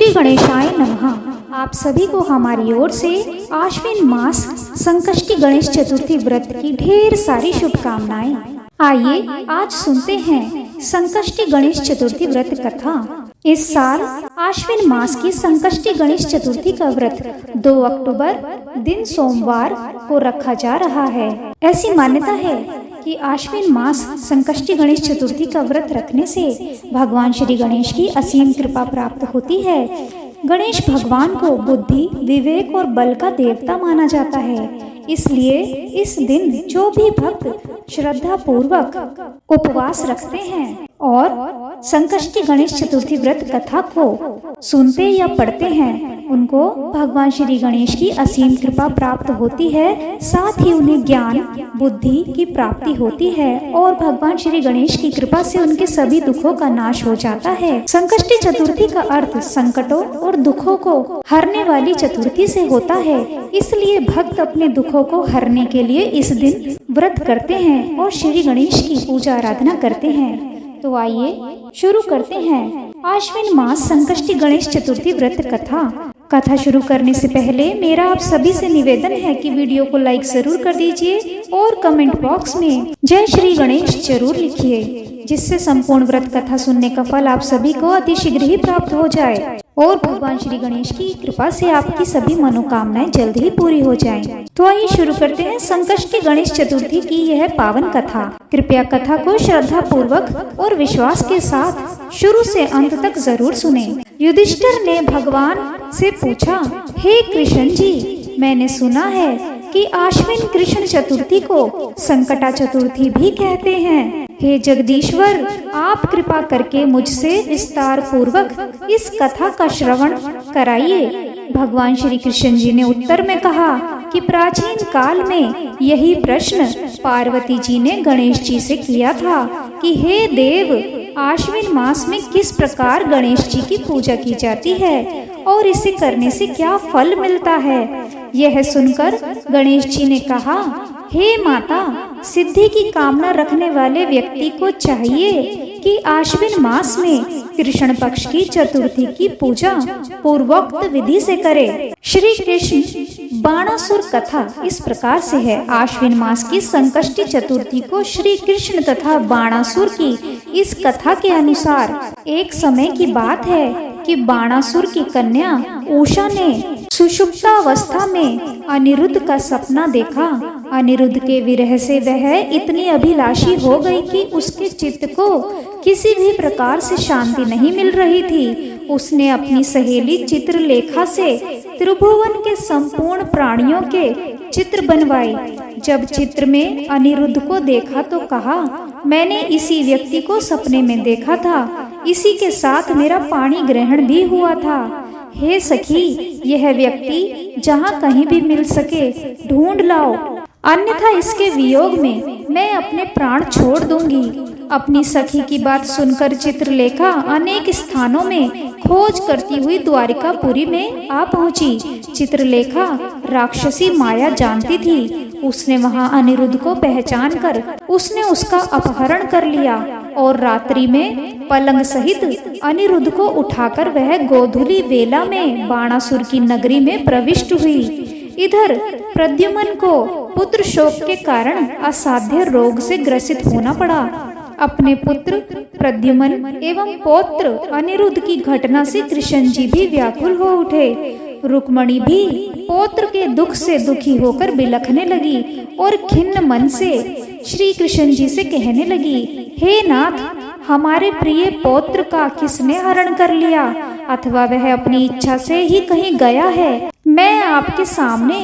श्री गणेशाय नमः। आप सभी को हमारी ओर से आश्विन मास संकष्टी गणेश चतुर्थी व्रत की ढेर सारी शुभकामनाएं। आइए आज सुनते हैं संकष्टी गणेश चतुर्थी व्रत कथा। इस साल आश्विन मास की संकष्टी गणेश चतुर्थी का व्रत 2 अक्टूबर दिन सोमवार को रखा जा रहा है। ऐसी मान्यता है कि आश्विन मास संकष्टी गणेश चतुर्थी का व्रत रखने से भगवान श्री गणेश की असीम कृपा प्राप्त होती है। गणेश भगवान को बुद्धि, विवेक और बल का देवता माना जाता है। इसलिए इस दिन जो भी भक्त श्रद्धा पूर्वक उपवास रखते हैं और संकष्टी गणेश चतुर्थी व्रत कथा को सुनते या पढ़ते हैं, उनको भगवान श्री गणेश की असीम कृपा प्राप्त होती है। साथ ही उन्हें ज्ञान, बुद्धि की प्राप्ति होती है और भगवान श्री गणेश की कृपा से उनके सभी दुखों का नाश हो जाता है। संकष्टी चतुर्थी का अर्थ संकटों और दुखों को हरने वाली चतुर्थी से होता है। इसलिए भक्त अपने दुखों को हरने के लिए इस दिन व्रत करते हैं और श्री गणेश की पूजा आराधना करते हैं। तो आइए शुरू करते हैं आश्विन मास संकष्टी गणेश चतुर्थी व्रत कथा शुरू करने से पहले मेरा आप सभी से निवेदन है कि वीडियो को लाइक जरूर कर दीजिए और कमेंट बॉक्स में जय श्री गणेश जरूर लिखिए, जिससे संपूर्ण व्रत कथा सुनने का फल आप सभी को अतिशीघ्र ही प्राप्त हो जाए और भगवान श्री गणेश की कृपा से आपकी सभी मनोकामनाएं जल्द ही पूरी हो जाएं। तो आइए शुरू करते हैं संकष्टी गणेश चतुर्थी की यह पावन कथा। कृपया कथा को श्रद्धा पूर्वक और विश्वास के साथ शुरू से अंत तक जरूर सुने। युधिष्ठिर ने भगवान से पूछा, हे कृष्ण जी, मैंने सुना है कि आश्विन कृष्ण चतुर्थी को संकटा चतुर्थी भी कहते हैं। हे जगदीश्वर, आप कृपा करके मुझसे विस्तार पूर्वक इस कथा का श्रवण कराइए। भगवान श्री कृष्ण जी ने उत्तर में कहा कि प्राचीन काल में यही प्रश्न पार्वती जी ने गणेश जी से किया था कि हे देव, आश्विन मास में किस प्रकार गणेश जी की पूजा की जाती है और इसे करने से क्या फल मिलता है। यह सुनकर गणेश जी ने कहा, हे माता, सिद्धि की कामना रखने वाले व्यक्ति को चाहिए कि आश्विन मास में कृष्ण पक्ष की चतुर्थी की पूजा पूर्वोक्त विधि से करे। श्री कृष्ण बाणासुर कथा इस प्रकार से है। आश्विन मास की संकष्टी चतुर्थी को श्री कृष्ण तथा बाणासुर की इस कथा के अनुसार एक समय की बात है कि बाणासुर की कन्या उषा ने सुषुप्तावस्था में अनिरुद्ध का सपना देखा। अनिरुद्ध के विरह से वह इतनी अभिलाषी हो गई कि उसके चित्त को किसी भी प्रकार से शांति नहीं मिल रही थी। उसने अपनी सहेली चित्रलेखा से त्रिभुवन के संपूर्ण प्राणियों के चित्र बनवाए। जब चित्र में अनिरुद्ध को देखा तो कहा, मैंने इसी व्यक्ति को सपने में देखा था, इसी के साथ मेरा पाणी ग्रहण भी हुआ था। हे सखी, यह व्यक्ति जहाँ कहीं भी मिल सके ढूंढ लाओ, अन्यथा इसके वियोग में मैं अपने प्राण छोड़ दूंगी। अपनी सखी की बात सुनकर चित्रलेखा अनेक स्थानों में खोज करती हुई द्वारिकापुरी में आ पहुंची। चित्रलेखा राक्षसी माया जानती थी। उसने वहां अनिरुद्ध को पहचान कर उसने उसका अपहरण कर लिया और रात्रि में पलंग सहित अनिरुद्ध को उठाकर वह गोधूली वेला में बाणासुर की नगरी में प्रविष्ट हुई। इधर प्रद्युम्न को पुत्र शोक के कारण असाध्य रोग से ग्रसित होना पड़ा। अपने पुत्र प्रद्युम्न एवं पौत्र अनिरुद्ध की घटना से कृष्ण जी भी व्याकुल हो उठे। रुक्मणी भी पौत्र के दुख से दुखी होकर बिलखने लगी और खिन्न मन से श्री कृष्ण जी से कहने लगी, हे नाथ, हमारे प्रिय पौत्र का किसने हरण कर लिया, अथवा वह अपनी इच्छा से ही कहीं गया है। मैं आपके सामने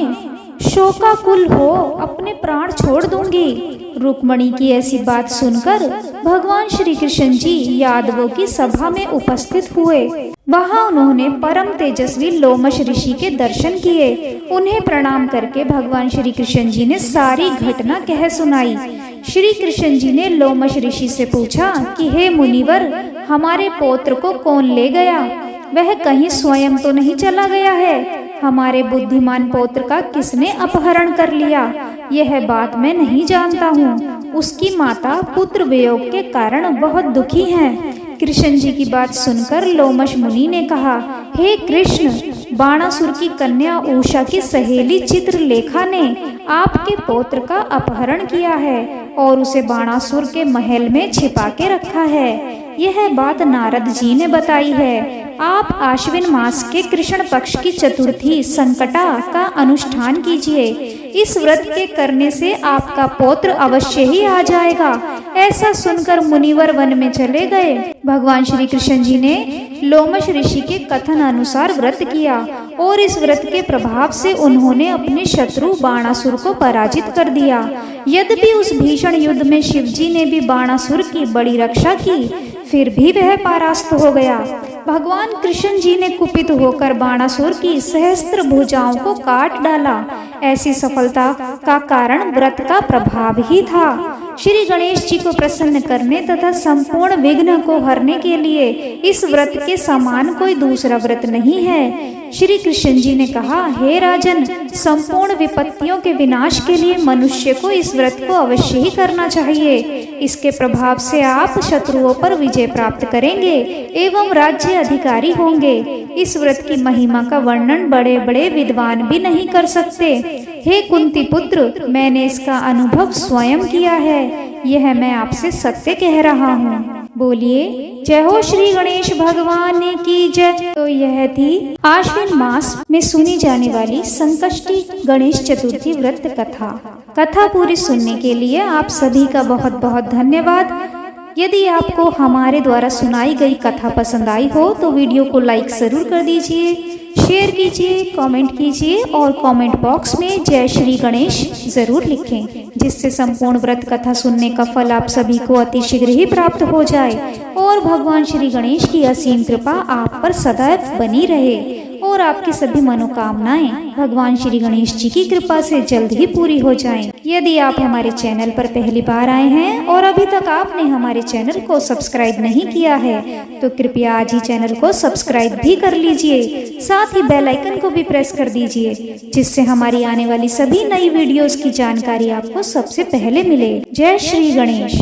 शोकाकुल हो अपने प्राण छोड़ दूंगी। रुक्मणी की ऐसी बात सुनकर भगवान श्री कृष्ण जी यादवों की सभा में उपस्थित हुए। वहां उन्होंने परम तेजस्वी लोमश ऋषि के दर्शन किए। उन्हें प्रणाम करके भगवान श्री कृष्ण जी ने सारी घटना कह सुनाई। श्री कृष्ण जी ने लोमश ऋषि से पूछा कि हे मुनिवर, हमारे पौत्र को कौन ले गया? वह कहीं स्वयं तो नहीं चला गया है? हमारे बुद्धिमान पौत्र का किसने अपहरण कर लिया? यह बात मैं नहीं जानता हूँ। उसकी माता पुत्र वियोग के कारण बहुत दुखी हैं। कृष्ण जी की बात सुनकर लोमश मुनि ने कहा, हे कृष्ण, बाणासुर की कन्या उषा की सहेली चित्रलेखा ने आपके पौत्र का अपहरण किया है और उसे बाणासुर के महल में छिपा के रखा है। यह बात नारद जी ने बताई है। आप आश्विन मास के कृष्ण पक्ष की चतुर्थी संकटा का अनुष्ठान कीजिए। इस व्रत के करने से आपका पौत्र अवश्य ही आ जाएगा। ऐसा सुनकर मुनिवर वन में चले गए। भगवान श्री कृष्ण जी ने लोमश ऋषि के कथन अनुसार व्रत किया और इस व्रत के प्रभाव से उन्होंने अपने शत्रु बाणासुर को पराजित कर दिया। यद्यपि उस भीषण युद्ध में शिव जी ने भी बाणासुर की बड़ी रक्षा की, फिर भी वह परास्त हो गया। भगवान कृष्ण जी ने कुपित होकर बाणासुर की सहस्त्र भुजाओं को काट डाला। ऐसी सफलता का कारण व्रत का प्रभाव ही था। श्री गणेश जी को प्रसन्न करने तथा संपूर्ण विघ्न को हरने के लिए इस व्रत के समान कोई दूसरा व्रत नहीं है। श्री कृष्ण जी ने कहा, हे राजन, संपूर्ण विपत्तियों के विनाश के लिए मनुष्य को इस व्रत को अवश्य ही करना चाहिए। इसके प्रभाव से आप शत्रुओं पर विजय प्राप्त करेंगे एवं राज्य अधिकारी होंगे। इस व्रत की महिमा का वर्णन बड़े बड़े विद्वान भी नहीं कर सकते। हे कुंती पुत्र, मैंने इसका अनुभव स्वयं किया है। यह मैं आपसे सत्य कह रहा हूँ। बोलिए जय हो श्री गणेश भगवान की जय। तो यह थी आश्विन मास में सुनी जाने वाली संकष्टी गणेश चतुर्थी व्रत कथा। कथा पूरी सुनने के लिए आप सभी का बहुत बहुत धन्यवाद। यदि आपको हमारे द्वारा सुनाई गई कथा पसंद आई हो तो वीडियो को लाइक जरूर कर दीजिए, शेयर कीजिए, कमेंट कीजिए और कमेंट बॉक्स में जय श्री गणेश जरूर लिखें, जिससे संपूर्ण व्रत कथा सुनने का फल आप सभी को अतिशीघ्र ही प्राप्त हो जाए और भगवान श्री गणेश की असीम कृपा आप पर सदैव बनी रहे और आपकी सभी मनोकामनाएं भगवान श्री गणेश जी की कृपा से जल्द ही पूरी हो जाएं। यदि आप हमारे चैनल पर पहली बार आए हैं और अभी तक आपने हमारे चैनल को सब्सक्राइब नहीं किया है तो कृपया आज ही चैनल को सब्सक्राइब भी कर लीजिए। साथ ही बेल आइकन को भी प्रेस कर दीजिए, जिससे हमारी आने वाली सभी नई वीडियोस की जानकारी आपको सबसे पहले मिले। जय श्री गणेश।